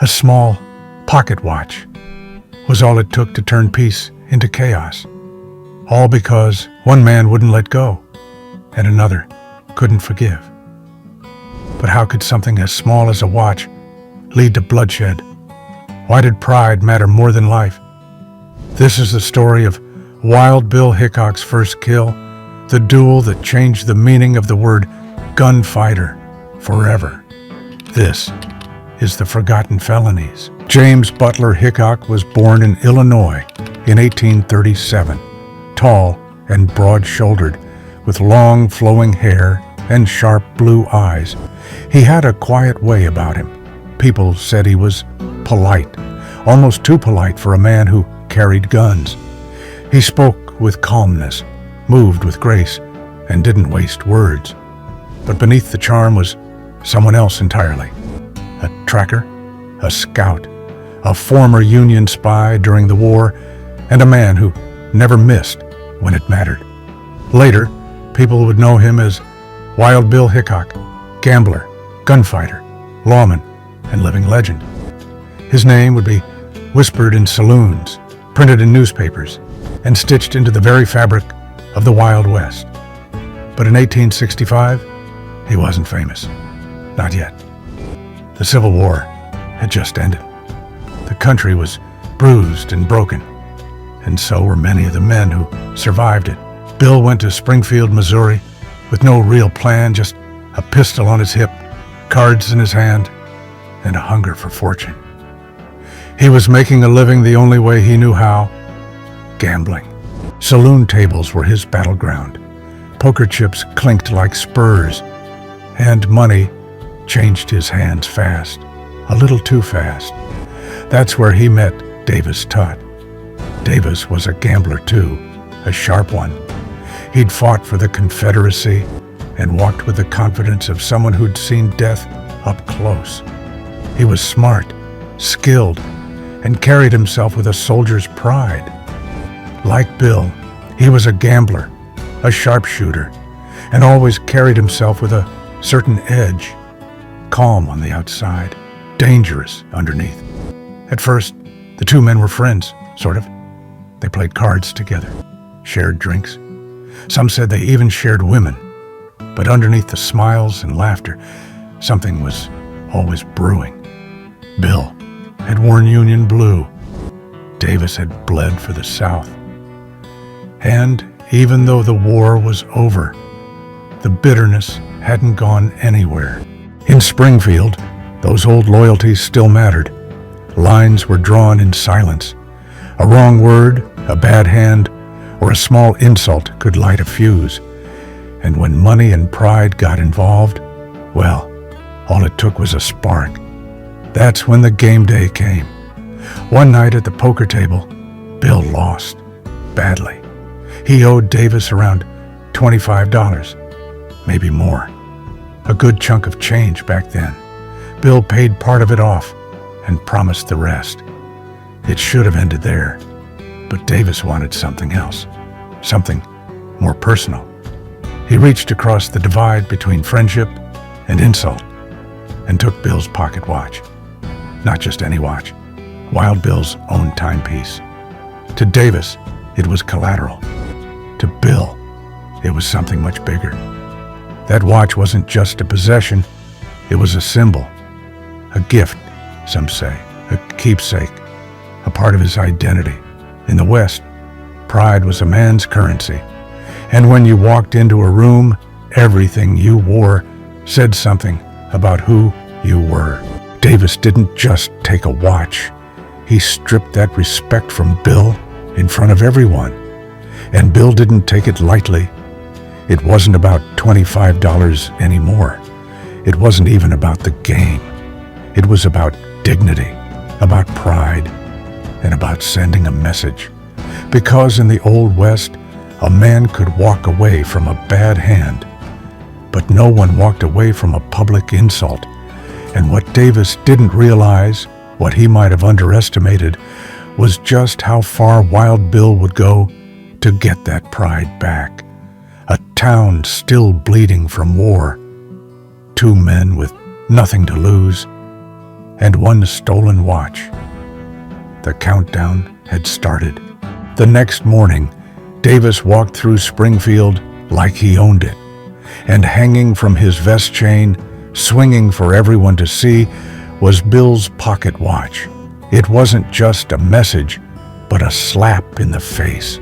small pocket watch was all it took to turn peace into chaos. All because one man wouldn't let go and another couldn't forgive. But how could something as small as a watch lead to bloodshed? Why did pride matter more than life? This is the story of Wild Bill Hickok's first kill, the duel that changed the meaning of the word gunfighter forever. This is the Forgotten Felonies. James Butler Hickok was born in Illinois in 1837, tall and broad-shouldered, with long flowing hair and sharp blue eyes. He had a quiet way about him. People said he was polite, almost too polite for a man who carried guns. He spoke with calmness, moved with grace, and didn't waste words. But beneath the charm was someone else entirely. A tracker, a scout, a former Union spy during the war, and a man who never missed when it mattered. Later, people would know him as Wild Bill Hickok, gambler, gunfighter, lawman, and living legend. His name would be whispered in saloons, printed in newspapers, and stitched into the very fabric of the Wild West. But in 1865, he wasn't famous. Not yet. The Civil War had just ended. The country was bruised and broken, and so were many of the men who survived it. Bill went to Springfield, Missouri, with no real plan, just a pistol on his hip, cards in his hand, and a hunger for fortune. He was making a living the only way he knew how: gambling. Saloon tables were his battleground. Poker chips clinked like spurs, and money changed his hands fast, a little too fast. That's where he met Davis Tutt. Davis was a gambler too, a sharp one. He'd fought for the Confederacy and walked with the confidence of someone who'd seen death up close. He was smart, skilled, and carried himself with a soldier's pride. Like Bill, he was a gambler, a sharpshooter, and always carried himself with a certain edge, calm on the outside, dangerous underneath. At first, the two men were friends, sort of. They played cards together, shared drinks. Some said they even shared women. But underneath the smiles and laughter, something was always brewing. Bill had worn Union blue. Davis had bled for the South. And even though the war was over, the bitterness hadn't gone anywhere. In Springfield, those old loyalties still mattered. Lines were drawn in silence. A wrong word, a bad hand, or a small insult could light a fuse. And when money and pride got involved, well, all it took was a spark. That's when the game day came. One night at the poker table, Bill lost, badly. He owed Davis around $25, maybe more. A good chunk of change back then. Bill paid part of it off and promised the rest. It should have ended there, but Davis wanted something else, something more personal. He reached across the divide between friendship and insult and took Bill's pocket watch. Not just any watch, Wild Bill's own timepiece. To Davis, it was collateral. To Bill, it was something much bigger. That watch wasn't just a possession, it was a symbol, a gift, some say, a keepsake, a part of his identity. In the West, pride was a man's currency, and when you walked into a room, everything you wore said something about who you were. Davis didn't just take a watch. He stripped that respect from Bill in front of everyone. And Bill didn't take it lightly. It wasn't about $25 anymore. It wasn't even about the game. It was about dignity, about pride, and about sending a message. Because in the Old West, a man could walk away from a bad hand, but no one walked away from a public insult. And what Davis didn't realize, what he might have underestimated, was just how far Wild Bill would go to get that pride back. A town still bleeding from war. Two men with nothing to lose. and one stolen watch. The countdown had started. The next morning, Davis walked through Springfield like he owned it, and hanging from his vest chain, swinging for everyone to see, was Bill's pocket watch. It wasn't just a message, but a slap in the face.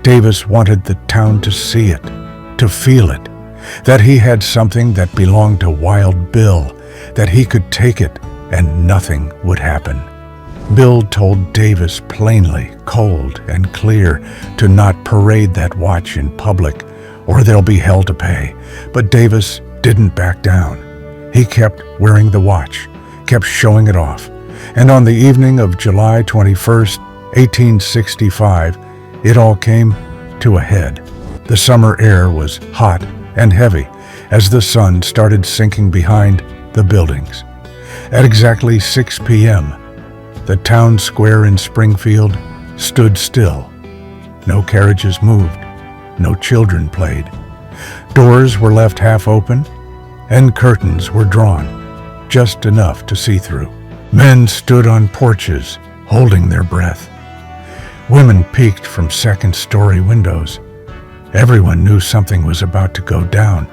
Davis wanted the town to see it, to feel it, that he had something that belonged to Wild Bill, that he could take it and nothing would happen. Bill told Davis plainly, cold and clear, to not parade that watch in public or there'll be hell to pay. But Davis didn't back down. He kept wearing the watch, kept showing it off. And on the evening of July 21st, 1865, it all came to a head. The summer air was hot and heavy as the sun started sinking behind the buildings. At exactly 6 p.m., the town square in Springfield stood still. No carriages moved. No children played. Doors were left half open, and curtains were drawn, just enough to see through. Men stood on porches, holding their breath. Women peeked from second-story windows. Everyone knew something was about to go down.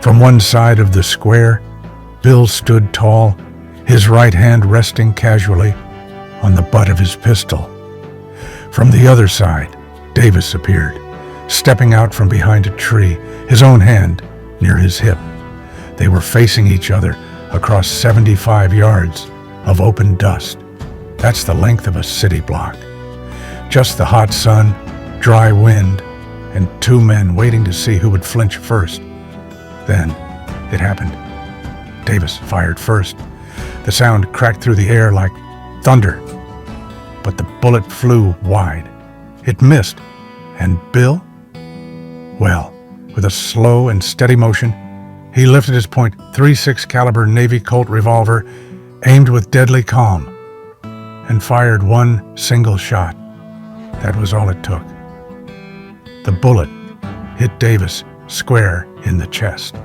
From one side of the square, Bill stood tall, his right hand resting casually on the butt of his pistol. From the other side, Davis appeared, stepping out from behind a tree, his own hand near his hip. They were facing each other across 75 yards of open dust. That's the length of a city block. Just the hot sun, dry wind, and two men waiting to see who would flinch first. Then it happened. Davis fired first. The sound cracked through the air like thunder, but the bullet flew wide. It missed, and Bill? Well, with a slow and steady motion, he lifted his .36 caliber Navy Colt revolver, aimed with deadly calm, and fired one single shot. That was all it took. The bullet hit Davis square in the chest.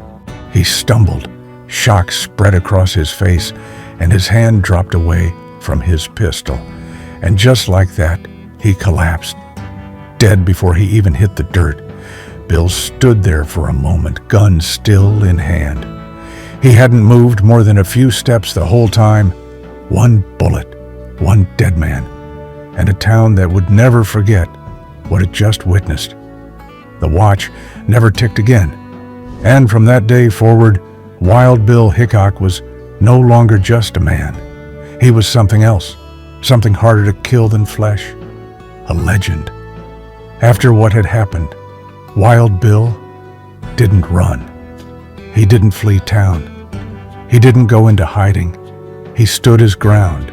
He stumbled, shock spread across his face, and his hand dropped away from his pistol. And just like that, he collapsed, dead before he even hit the dirt. Bill stood there for a moment, gun still in hand. He hadn't moved more than a few steps the whole time. One bullet, one dead man, and a town that would never forget what it just witnessed. The watch never ticked again, and from that day forward, Wild Bill Hickok was no longer just a man. He was something else, something harder to kill than flesh, a legend. After what had happened, Wild Bill didn't run. He didn't flee town. He didn't go into hiding. He stood his ground,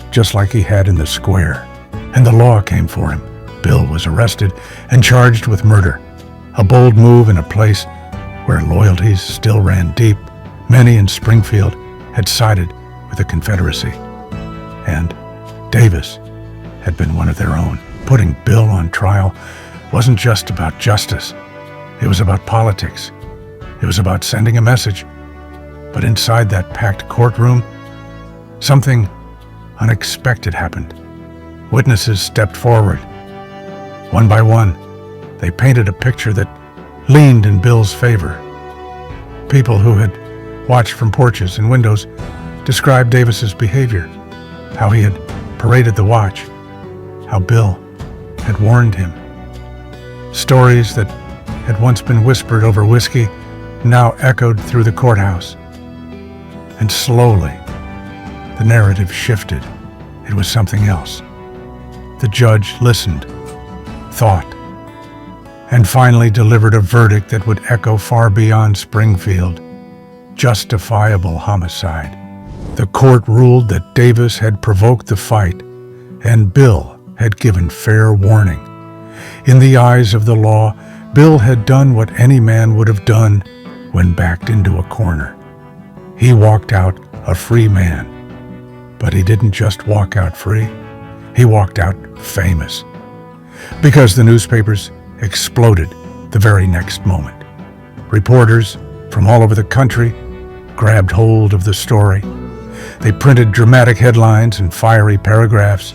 just like he had in the square. And the law came for him. Bill was arrested and charged with murder, a bold move in a place where loyalties still ran deep. Many in Springfield had sided with the Confederacy, and Davis had been one of their own. Putting Bill on trial wasn't just about justice. It was about politics. It was about sending a message. But inside that packed courtroom, something unexpected happened. Witnesses stepped forward. One by one, they painted a picture that leaned in Bill's favor. People who had watched from porches and windows described Davis's behavior, how he had paraded the watch, how Bill had warned him. Stories that had once been whispered over whiskey now echoed through the courthouse. And slowly, the narrative shifted. It was something else. The judge listened, thought, and finally delivered a verdict that would echo far beyond Springfield. Justifiable homicide. The court ruled that Davis had provoked the fight, and Bill had given fair warning. In the eyes of the law, Bill had done what any man would have done when backed into a corner. He walked out a free man. But he didn't just walk out free. He walked out famous. Because the newspapers exploded the very next moment. Reporters from all over the country grabbed hold of the story. They printed dramatic headlines and fiery paragraphs.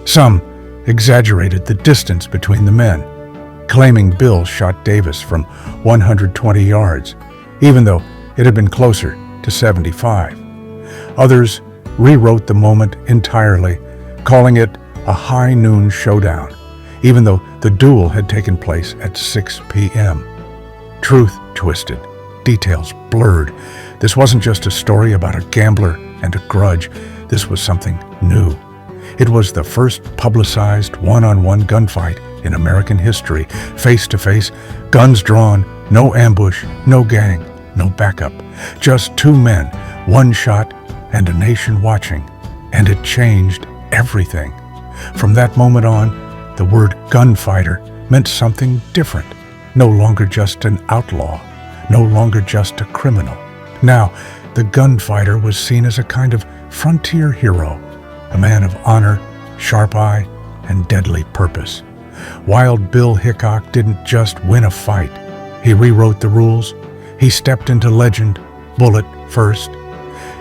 Some exaggerated the distance between the men, claiming Bill shot Davis from 120 yards, even though it had been closer to 75. Others rewrote the moment entirely, calling it a high noon showdown, even though the duel had taken place at 6 p.m. Truth twisted, details blurred. This wasn't just a story about a gambler and a grudge. This was something new. It was the first publicized one-on-one gunfight in American history, face-to-face, guns drawn, no ambush, no gang, no backup. Just two men, one shot, and a nation watching. And it changed everything. From that moment on, the word gunfighter meant something different. No longer just an outlaw, no longer just a criminal. Now, the gunfighter was seen as a kind of frontier hero, a man of honor, sharp eye, and deadly purpose. Wild Bill Hickok didn't just win a fight. He rewrote the rules. He stepped into legend, bullet first,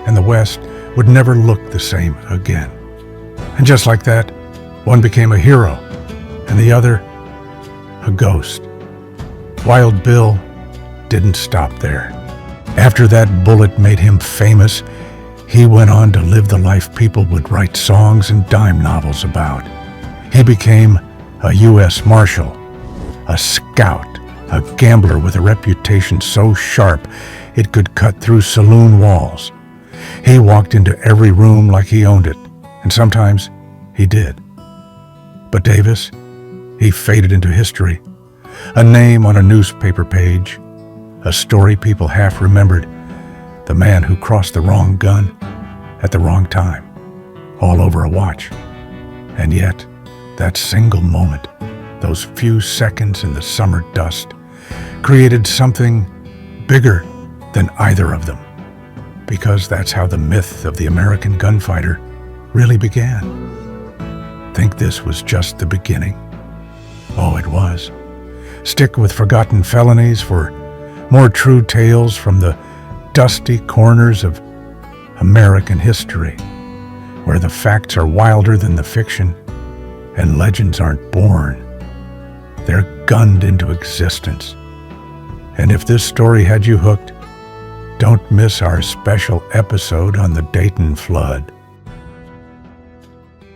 and the West would never look the same again. And just like that, one became a hero, and the other, a ghost. Wild Bill didn't stop there. After that bullet made him famous, he went on to live the life people would write songs and dime novels about. He became a U.S. Marshal, a scout, a gambler with a reputation so sharp it could cut through saloon walls. He walked into every room like he owned it, and sometimes he did. But Davis, he faded into history, a name on a newspaper page, a story people half remembered, the man who crossed the wrong gun at the wrong time, all over a watch. And yet, that single moment, those few seconds in the summer dust, created something bigger than either of them, because that's how the myth of the American gunfighter really began. Think this was just the beginning? Oh, it was. Stick with Forgotten Felonies for more true tales from the dusty corners of American history, where the facts are wilder than the fiction and legends aren't born. They're gunned into existence. And if this story had you hooked, don't miss our special episode on the Dayton flood.